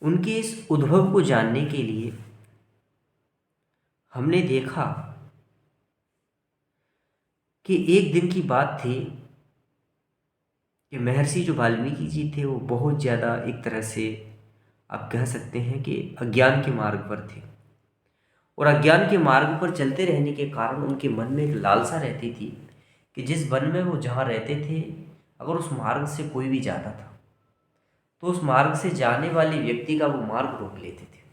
उनके इस उद्भव को जानने के लिए हमने देखा कि एक दिन की बात थी कि महर्षि जो वाल्मीकि जी थे वो बहुत ज़्यादा एक तरह से आप कह सकते हैं कि अज्ञान के मार्ग पर थे। और अज्ञान के मार्ग पर चलते रहने के कारण उनके मन में एक लालसा रहती थी कि जिस वन में वो जहाँ रहते थे, अगर उस मार्ग से कोई भी जाता था तो उस मार्ग से जाने वाले व्यक्ति का वो मार्ग रोक लेते थे।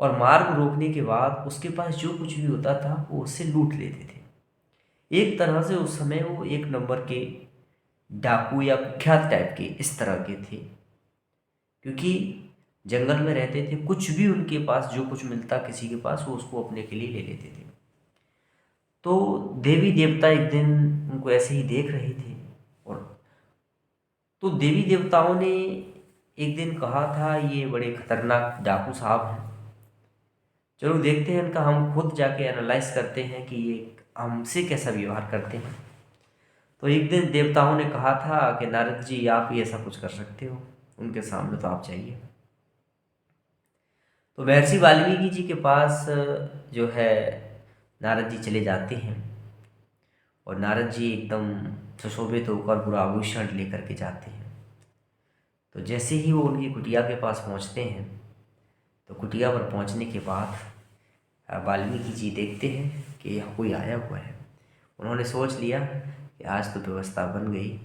और मार्ग रोकने के बाद उसके पास जो कुछ भी होता था वो उससे लूट लेते थे। एक तरह से उस समय वो एक नंबर के डाकू या कुख्यात टाइप के इस तरह के थे, क्योंकि जंगल में रहते थे, कुछ भी उनके पास जो कुछ मिलता किसी के पास वो उसको अपने के लिए ले लेते थे। तो देवी देवता एक दिन उनको ऐसे ही देख रहे थे, और तो देवी देवताओं ने एक दिन कहा था ये बड़े खतरनाक डाकू साहब हैं, चलो देखते हैं इनका, हम खुद जाके एनालाइज करते हैं कि ये हमसे कैसा व्यवहार करते हैं। तो एक दिन देवताओं ने कहा था कि नारद जी आप ही ऐसा कुछ कर सकते हो, उनके सामने तो आप जाइए। तो महर्षि वाल्मीकि जी के पास जो है नारद जी चले जाते हैं, और नारद जी एकदम सुशोभित होकर पूरा आभूषण लेकर के जाते हैं। तो जैसे ही वो उनकी कुटिया के पास पहुंचते हैं, तो कुटिया पर पहुंचने के बाद वाल्मीकि जी देखते हैं कि यहाँ कोई आया हुआ है। उन्होंने सोच लिया कि आज तो व्यवस्था बन गई।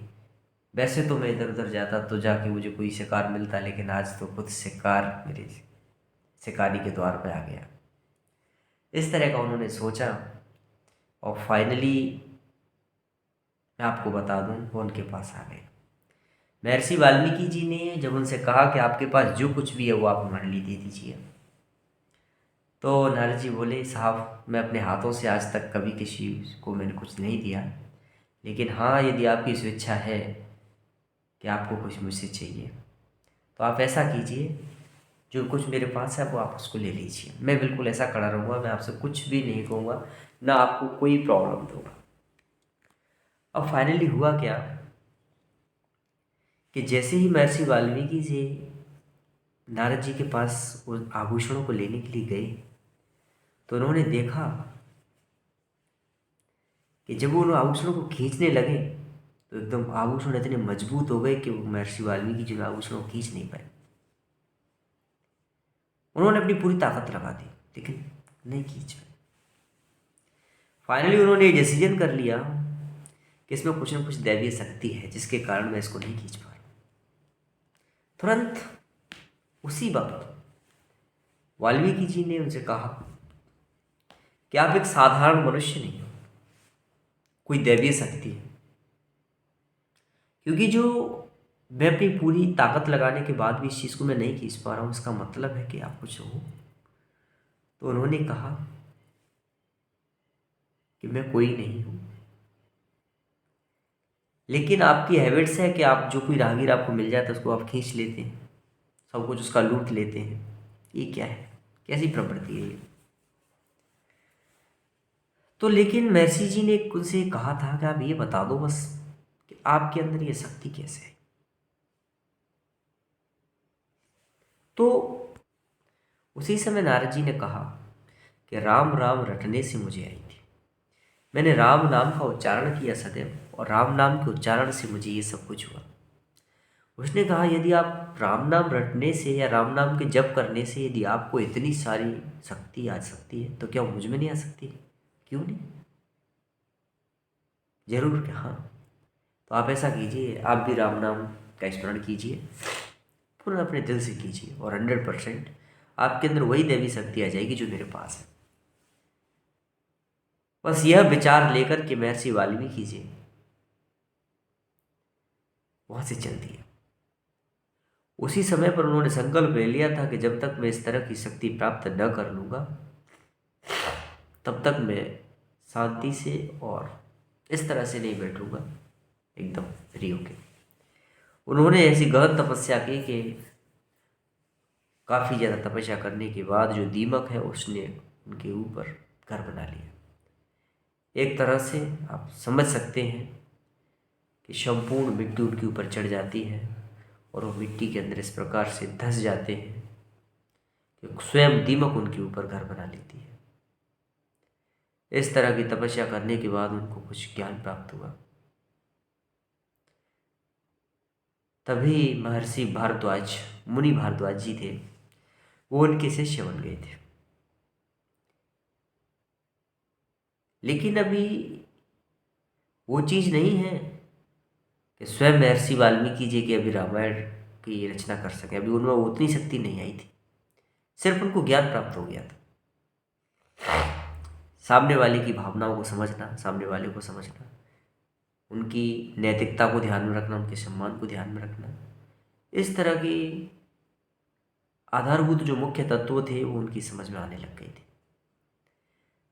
वैसे तो मैं इधर उधर जाता तो जाके मुझे कोई शिकार मिलता, लेकिन आज तो खुद शिकार मेरे शिकारी के द्वार पे आ गया। इस तरह का उन्होंने सोचा, और फाइनली मैं आपको बता दूं वो उनके पास आ गए। महर्षि वाल्मीकि जी ने जब उनसे कहा कि आपके पास जो कुछ भी है वो आप हमारे लिए दे दीजिए, तो नारद जी बोले साहब मैं अपने हाथों से आज तक कभी किसी को मैंने कुछ नहीं दिया, लेकिन हाँ यदि आपकी स्वेच्छा है कि आपको कुछ मुझसे चाहिए तो आप ऐसा कीजिए, जो कुछ मेरे पास है वो आप उसको ले लीजिए। मैं बिल्कुल ऐसा खड़ा रहूँगा, मैं आपसे कुछ भी नहीं कहूँगा, ना आपको कोई प्रॉब्लम दूंगा। अब फाइनली हुआ क्या कि जैसे ही महर्षि वाल्मीकि जी नारद जी के पास उन आभूषणों को लेने के लिए गए, तो उन्होंने देखा कि जब वो उन आभूषणों को खींचने लगे तो एकदम आभूषण इतने मजबूत हो गए कि वो महर्षि वाल्मीकि जी उन आभूषणों को खींच नहीं पाए। उन्होंने अपनी पूरी ताकत लगा दी लेकिन नहीं खींच पाए। फाइनली उन्होंने ये डिसीजन कर लिया कि इसमें कुछ ना कुछ दैवीय शक्ति है जिसके कारण मैं इसको नहीं खींच पा रहा। तुरंत उसी वक्त वाल्मीकि जी ने उनसे कहा कि आप एक साधारण मनुष्य नहीं हो, कोई दैवीय शक्ति है, क्योंकि जो मैं अपनी पूरी ताकत लगाने के बाद भी इस चीज़ को मैं नहीं खींच पा रहा हूँ, इसका मतलब है कि आप कुछ हो। तो उन्होंने कहा कि मैं कोई नहीं हूँ, लेकिन आपकी हैबिट्स है कि आप जो कोई राहगीर आपको मिल जाता है उसको आप खींच लेते हैं, सब कुछ उसका लूट लेते हैं। ये क्या है, कैसी प्रवृत्ति है ये। तो लेकिन महर्षि जी ने उनसे कहा था कि आप ये बता दो बस कि आपके अंदर ये शक्ति कैसे है। तो उसी समय नारद जी ने कहा कि राम राम रटने से मुझे आई थी, मैंने राम नाम का उच्चारण किया सदैव, और राम नाम के उच्चारण से मुझे ये सब कुछ हुआ। उसने कहा यदि आप राम नाम रटने से या राम नाम के जप करने से यदि आपको इतनी सारी शक्ति आ सकती है तो क्या मुझ में नहीं आ सकती, क्यों नहीं, जरूर कि हाँ। तो आप ऐसा कीजिए, आप भी राम नाम का स्मरण कीजिए, पूर्ण अपने दिल से कीजिए, और 100% आपके अंदर वही दैवी शक्ति आ जाएगी जो मेरे पास है। बस यह विचार लेकर के महर्षि वाल्मीकि जी वहां से चल दिए। उसी समय पर उन्होंने संकल्प ले लिया था कि जब तक मैं इस तरह की शक्ति प्राप्त न कर लूँगा तब तक मैं शांति से और इस तरह से नहीं बैठूंगा एकदम फ्री होके। उन्होंने ऐसी गहन तपस्या की कि काफ़ी ज़्यादा तपस्या करने के बाद जो दीमक है उसने उनके ऊपर घर बना लिया। एक तरह से आप समझ सकते हैं कि संपूर्ण मिट्टी उनके ऊपर चढ़ जाती है, और वो मिट्टी के अंदर इस प्रकार से धंस जाते हैं कि स्वयं दीमक उनके ऊपर घर बना लेती है। इस तरह की तपस्या करने के बाद उनको कुछ ज्ञान प्राप्त हुआ। तभी महर्षि भारद्वाज, मुनि भारद्वाज जी थे, वो उनके शिष्य बन गए थे। लेकिन अभी वो चीज़ नहीं है कि स्वयं महर्षि वाल्मीकि जी की अभी रामायण की रचना कर सके। अभी उनमें उतनी शक्ति नहीं आई थी, सिर्फ उनको ज्ञान प्राप्त हो गया था। सामने वाले की भावनाओं को समझना, सामने वाले को समझना, उनकी नैतिकता को ध्यान में रखना, उनके सम्मान को ध्यान में रखना, इस तरह की आधारभूत जो मुख्य तत्व थे वो उनकी समझ में आने लग गए थे।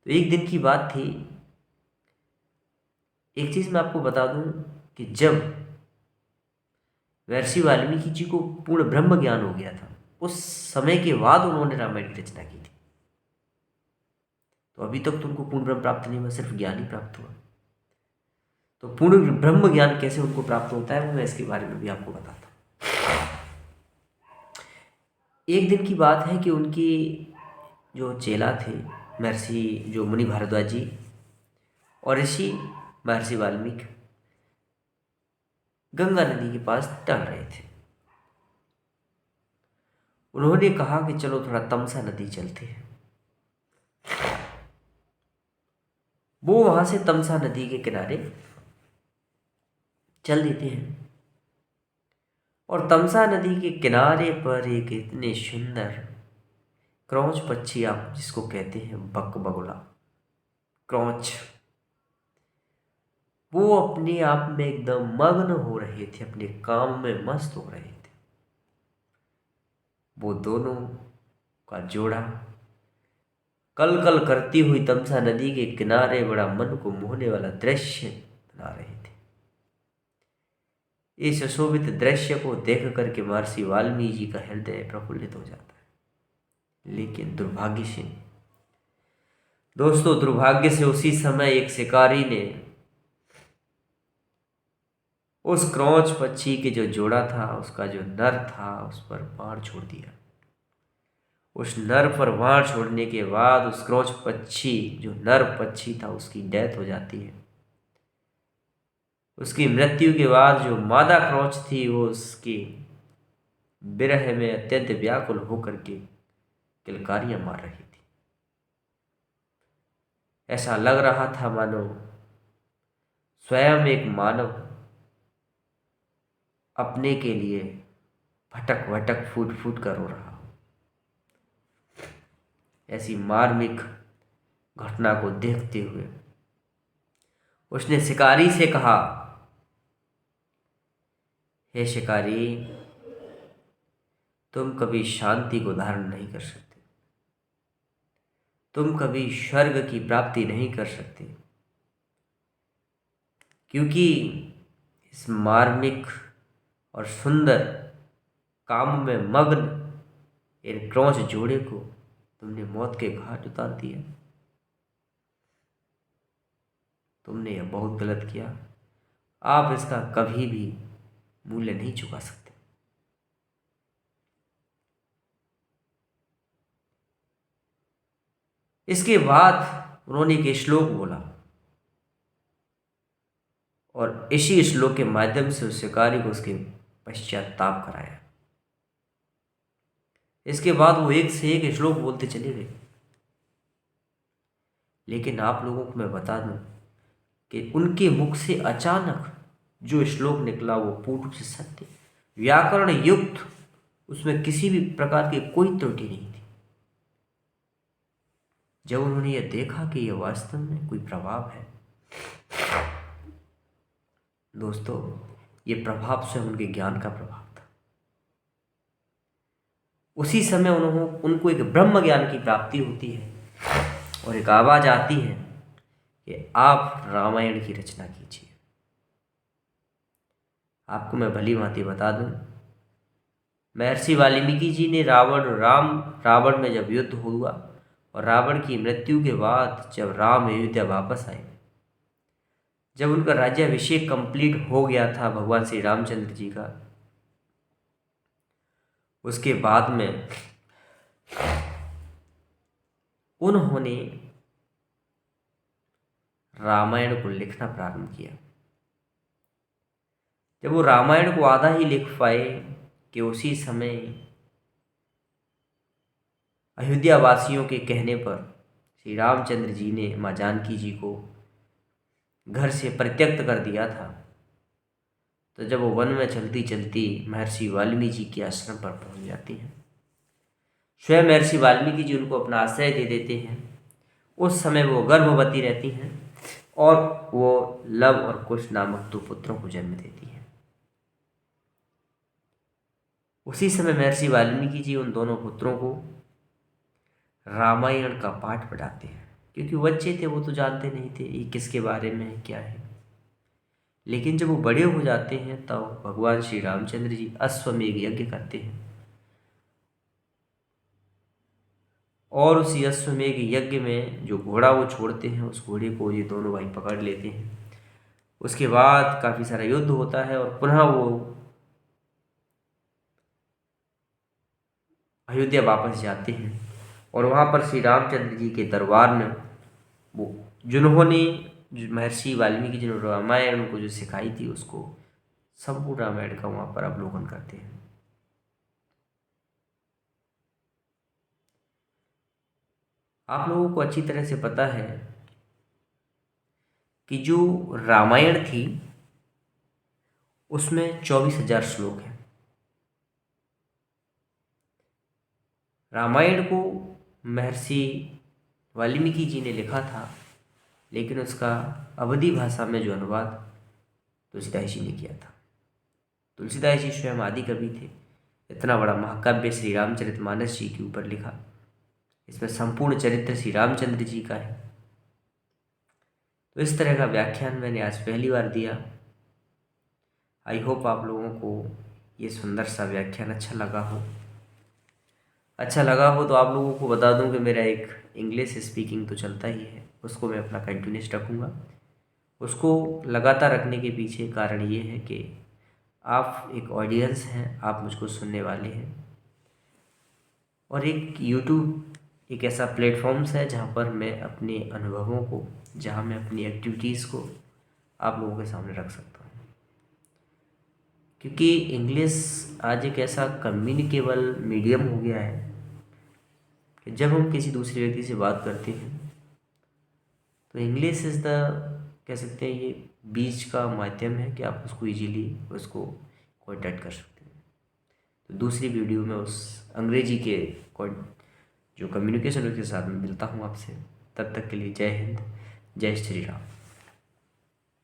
तो एक दिन की बात थी, एक चीज़ मैं आपको बता दूं कि जब महर्षि वाल्मीकि जी को पूर्ण ब्रह्म ज्ञान हो गया था, उस समय के बाद उन्होंने रामायण की रचना की थी। तो अभी तक तो उनको पूर्ण ब्रह्म प्राप्त नहीं हुआ, सिर्फ ज्ञान ही प्राप्त हुआ। तो पूर्ण ब्रह्म ज्ञान कैसे उनको प्राप्त होता है, वो मैं इसके बारे में भी आपको बताता हूँ। एक दिन की बात है कि उनकी जो चेला थे, महर्षि जो मुनि भारद्वाज जी और ऋषि महर्षि वाल्मीकि, गंगा नदी के पास टहल रहे थे। उन्होंने कहा कि चलो थोड़ा तमसा नदी चलते हैं। वो वहां से तमसा नदी के किनारे चल देते हैं और तमसा नदी के किनारे पर एक इतने सुंदर क्रौच पक्षी, आप जिसको कहते हैं बक बगुला, क्रौच, वो अपने आप में एकदम मग्न हो रहे थे, अपने काम में मस्त हो रहे थे। वो दोनों का जोड़ा कल कल करती हुई तमसा नदी के किनारे बड़ा मन को मोहने वाला दृश्य बना रहे थे। इस सुशोभित दृश्य को देख करके महर्षि वाल्मीकि जी का हृदय प्रफुल्लित हो जाता है। लेकिन दुर्भाग्य से दोस्तों, दुर्भाग्य से उसी समय एक शिकारी ने उस क्रौच पक्षी के जो जोड़ा था, उसका जो नर था, उस पर बाण छोड़ दिया। उस नर पर बाण छोड़ने के बाद उस क्रौच पक्षी, जो नर पक्षी था, उसकी डेथ हो जाती है। उसकी मृत्यु के बाद जो मादा क्रौच थी, वो उसकी विरह में अत्यंत व्याकुल होकर के किलकारियां मार रही थी। ऐसा लग रहा था मानो स्वयं एक मानव अपने के लिए भटक भटक फूट फूट कर रो रहा हो। ऐसी मार्मिक घटना को देखते हुए उसने शिकारी से कहा, हे शिकारी, तुम कभी शांति को धारण नहीं कर सकते, तुम कभी स्वर्ग की प्राप्ति नहीं कर सकते, क्योंकि इस मार्मिक और सुंदर काम में मग्न इन क्रौच जोड़े को तुमने मौत के घाट उतार दिया। तुमने यह बहुत गलत किया, आप इसका कभी भी मूल्य नहीं चुका सकते। इसके बाद उन्होंने एक श्लोक बोला और इसी श्लोक के माध्यम से उस शिकारी को उसके पश्चाताप कराया। इसके बाद वो एक से एक श्लोक बोलते चले गए। लेकिन आप लोगों को मैं बता दूं कि उनके मुख से अचानक जो श्लोक निकला वो पूर्ण रूप से सत्य, व्याकरण युक्त, उसमें किसी भी प्रकार की कोई त्रुटि नहीं थी। जब उन्होंने यह देखा कि यह वास्तव में कोई प्रभाव है, दोस्तों, ये प्रभाव स्वयं उनके ज्ञान का प्रभाव था। उसी समय उनको एक ब्रह्म ज्ञान की प्राप्ति होती है और एक आवाज आती है कि आप रामायण की रचना कीजिए। आपको मैं भली भांति बता दूं, महर्षि वाल्मीकि जी ने रावण में जब युद्ध हुआ और रावण की मृत्यु के बाद जब राम अयोध्या वापस आए, जब उनका राज्याभिषेक कंप्लीट हो गया था भगवान श्री रामचंद्र जी का, उसके बाद में उन्होंने रामायण को लिखना प्रारंभ किया। जब वो रामायण को आधा ही लिख पाए कि उसी समय अयोध्या वासियों के कहने पर श्री रामचंद्र जी ने माँ जानकी जी को घर से परित्यक्त कर दिया था। तो जब वो वन में चलती चलती महर्षि वाल्मीकि जी के आश्रम पर पहुंच जाती हैं, स्वयं महर्षि वाल्मीकि जी उनको अपना आश्रय दे देते हैं। उस समय वो गर्भवती रहती हैं और वो लव और कुश नामक 2 पुत्रों को जन्म देती हैं। उसी समय महर्षि वाल्मीकि जी उन दोनों पुत्रों को रामायण का पाठ पढ़ाते हैं, क्योंकि वो बच्चे थे, वो तो जानते नहीं थे ये किसके बारे में है, क्या है। लेकिन जब वो बड़े हो जाते हैं तब तो भगवान श्री रामचंद्र जी अश्वमेध यज्ञ करते हैं और उसी अश्वमेध यज्ञ में जो घोड़ा वो छोड़ते हैं, उस घोड़े को ये दोनों भाई पकड़ लेते हैं। उसके बाद काफ़ी सारा युद्ध होता है और पुनः वो अयोध्या वापस जाते हैं और वहाँ पर श्री रामचंद्र जी के दरबार में वो जिन्होंने महर्षि वाल्मीकि जी ने रामायण को जो सिखाई थी, उसको संपूर्ण रामायण का वहाँ पर अवलोकन करते हैं। आप लोगों को अच्छी तरह से पता है कि जो रामायण थी उसमें 24,000 श्लोक हैं। रामायण को महर्षि वाल्मीकि जी ने लिखा था, लेकिन उसका अवधी भाषा में जो अनुवाद तुलसीदास जी ने किया था। तुलसीदास जी स्वयं आदि कवि थे। इतना बड़ा महाकाव्य श्री रामचरितमानस जी के ऊपर लिखा, इसमें संपूर्ण चरित्र श्री रामचंद्र जी का है। तो इस तरह का व्याख्यान मैंने आज पहली बार दिया। आई होप आप लोगों को ये सुंदर सा व्याख्यान अच्छा लगा हो। तो आप लोगों को बता दूं कि मेरा एक इंग्लिश स्पीकिंग तो चलता ही है, उसको मैं अपना कंटिन्यूस रखूँगा। उसको लगातार रखने के पीछे कारण ये है कि आप एक ऑडियंस हैं, आप मुझको सुनने वाले हैं, और एक यूट्यूब एक ऐसा प्लेटफॉर्म्स है जहाँ पर मैं अपने अनुभवों को, जहाँ मैं अपनी एक्टिविटीज़ को आप लोगों के सामने रख सकता हूँ। क्योंकि इंग्लिश आज एक ऐसा कम्युनिकेबल मीडियम हो गया है कि जब हम किसी दूसरे व्यक्ति से बात करते हैं तो इंग्लिश इज़ द, कह सकते हैं, ये बीच का माध्यम है कि आप उसको इजीली उसको कॉन्टैक्ट कर सकते हैं। तो दूसरी वीडियो में उस अंग्रेजी के जो कम्युनिकेशन उसके साथ में मिलता हूँ आपसे। तब तक के लिए जय हिंद, जय श्री राम।